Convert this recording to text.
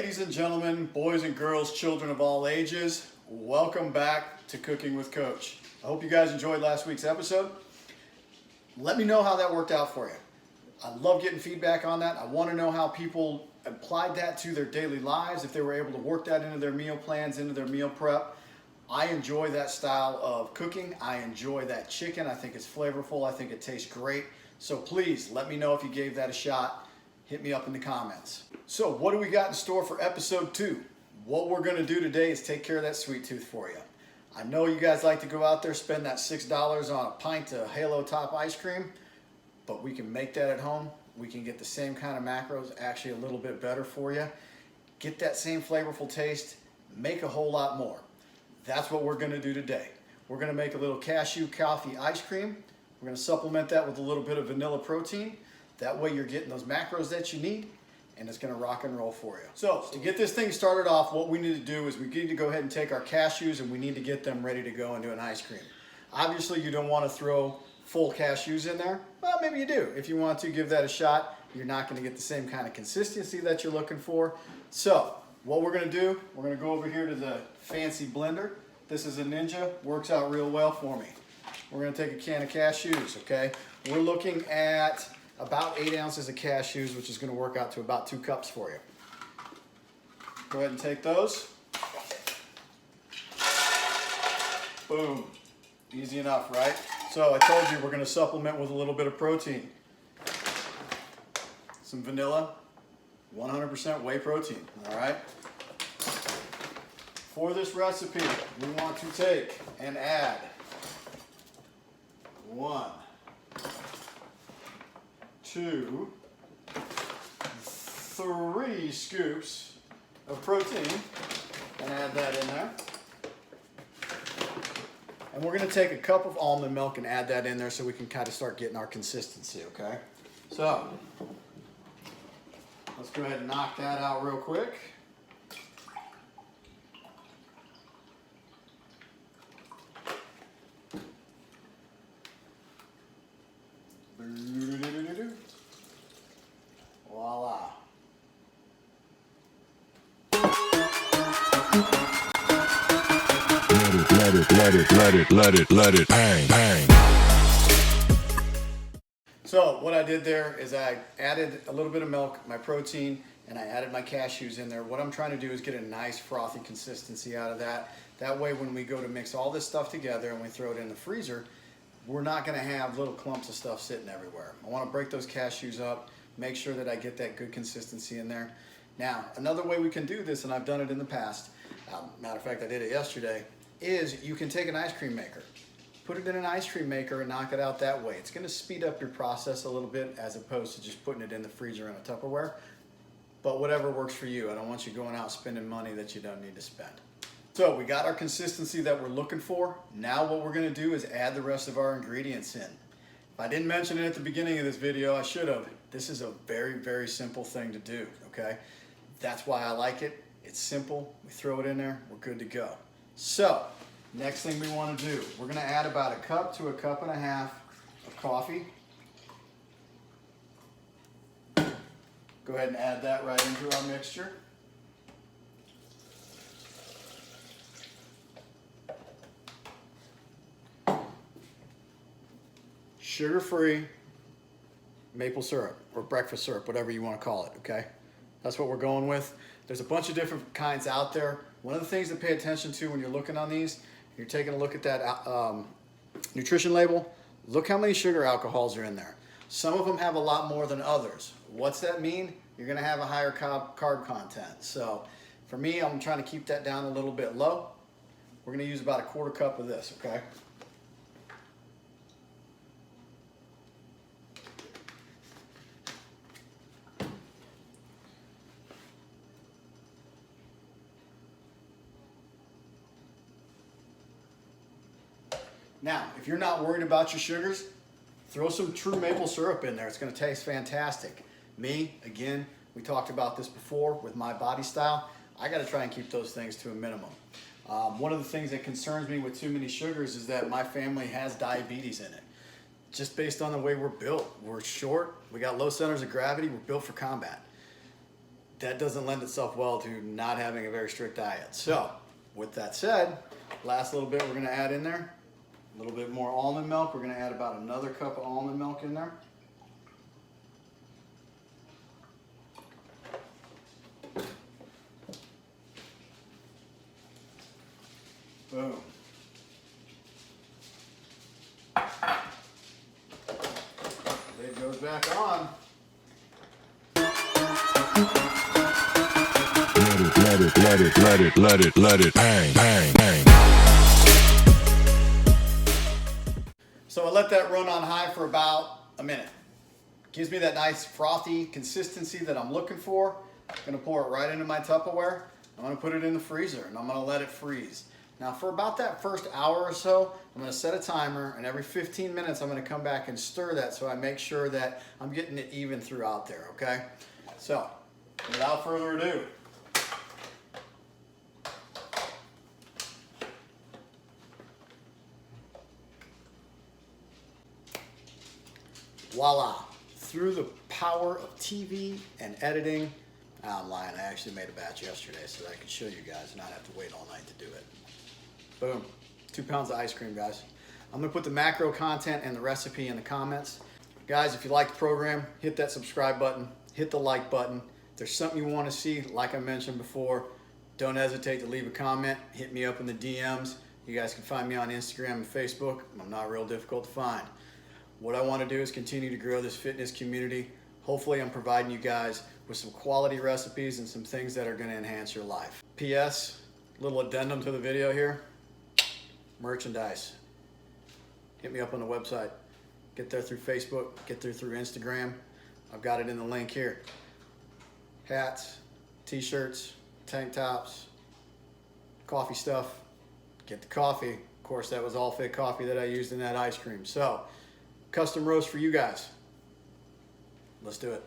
Ladies and gentlemen, boys and girls, children of all ages, welcome back to Cooking with Coach. I hope you guys enjoyed last week's episode. Let me know how that worked out for you. I love getting feedback on that. I want to know how people applied that to their daily lives, if they were able to work that into their meal plans, into their meal prep. I enjoy that style of cooking. I enjoy that chicken. I think it's flavorful. I think it tastes great. So please let me know if you gave that a shot. Hit me up in the comments. So what do we got in store for episode 2? What we're gonna do today is take care of that sweet tooth for you. I know you guys like to go out there, spend that $6 on a pint of Halo Top ice cream, but we can make that at home. We can get the same kind of macros, actually a little bit better for you. Get that same flavorful taste, make a whole lot more. That's what we're gonna do today. We're gonna make a little cashew coffee ice cream. We're gonna supplement that with a little bit of vanilla protein. That way you're getting those macros that you need, and it's gonna rock and roll for you. So to get this thing started off, what we need to do is we need to go ahead and take our cashews and we need to get them ready to go into an ice cream. Obviously you don't wanna throw full cashews in there. Well, maybe you do. If you want to, give that a shot. You're not gonna get the same kind of consistency that you're looking for. So what we're gonna do, we're gonna go over here to the fancy blender. This is a Ninja, works out real well for me. We're gonna take a can of cashews, okay? We're looking at about 8 ounces of cashews, which is going to work out to about 2 cups for you. Go ahead and take those. Boom. Easy enough, right? So I told you we're going to supplement with a little bit of protein. Some vanilla, 100% whey protein, all right? For this recipe, we want to take and add 1, 2, 3 scoops of protein and add that in there. And we're going to take a cup of almond milk and add that in there so we can kind of start getting our consistency, okay? So, let's go ahead and knock that out real quick. Voila. Let it, bang, bang. So what I did there is I added a little bit of milk, my protein, and I added my cashews in there. What I'm trying to do is get a nice frothy consistency out of that. That way when we go to mix all this stuff together and we throw it in the freezer, we're not gonna have little clumps of stuff sitting everywhere. I wanna break those cashews up, make sure that I get that good consistency in there. Now, another way we can do this, and I've done it in the past, matter of fact, I did it yesterday, is you can take an ice cream maker, put it in an ice cream maker and knock it out that way. It's gonna speed up your process a little bit as opposed to just putting it in the freezer in a Tupperware. But whatever works for you. I don't want you going out spending money that you don't need to spend. So we got our consistency that we're looking for. Now what we're gonna do is add the rest of our ingredients in. If I didn't mention it at the beginning of this video, I should have. This is a very, very simple thing to do, okay? That's why I like it. It's simple. We throw it in there, we're good to go. So, next thing we want to do, we're going to add about 1 cup to 1.5 cups of coffee. Go ahead and add that right into our mixture. Sugar-free maple syrup or breakfast syrup, whatever you want to call it, okay? That's what we're going with. There's a bunch of different kinds out there. One of the things to pay attention to when you're looking on these, you're taking a look at that nutrition label, look how many sugar alcohols are in there. Some of them have a lot more than others. What's that mean? You're gonna have a higher carb content. So for me, I'm trying to keep that down a little bit low. We're gonna use about 1/4 cup of this, okay? Now, if you're not worried about your sugars, throw some true maple syrup in there. It's gonna taste fantastic. Me, again, we talked about this before with my body style. I gotta try and keep those things to a minimum. One of the things that concerns me with too many sugars is that my family has diabetes in it. Just based on the way we're built. We're short, we got low centers of gravity, we're built for combat. that doesn't lend itself well to not having a very strict diet. So with that said, last little bit we're gonna add in there, a little bit more almond milk. We're gonna add about another cup of almond milk in there. Boom. Lid goes back on. Let it, bang, bang, bang. So I let that run on high for about a minute. Gives me that nice frothy consistency that I'm looking for. I'm gonna pour it right into my Tupperware. I'm gonna put it in the freezer and I'm gonna let it freeze. Now for about that first hour or so, I'm gonna set a timer, and every 15 minutes I'm gonna come back and stir that so I make sure that I'm getting it even throughout there, okay? So, without further ado, voila. Through the power of TV and editing, I'm lying, I actually made a batch yesterday so that I could show you guys and not have to wait all night to do it. Boom, 2 pounds of ice cream, guys. I'm gonna put the macro content and the recipe in the comments. Guys, if you like the program, hit that subscribe button, hit the like button. If there's something you wanna see, like I mentioned before, don't hesitate to leave a comment, hit me up in the DMs. You guys can find me on Instagram and Facebook. I'm not real difficult to find. What I wanna do is continue to grow this fitness community. Hopefully I'm providing you guys with some quality recipes and some things that are gonna enhance your life. P.S., little addendum to the video here. Merchandise. Hit me up on the website. Get there through Facebook, get there through Instagram. I've got it in the link here. Hats, t-shirts, tank tops, coffee stuff. Get the coffee. Of course, that was all fake coffee that I used in that ice cream. So, custom roast for you guys. Let's do it.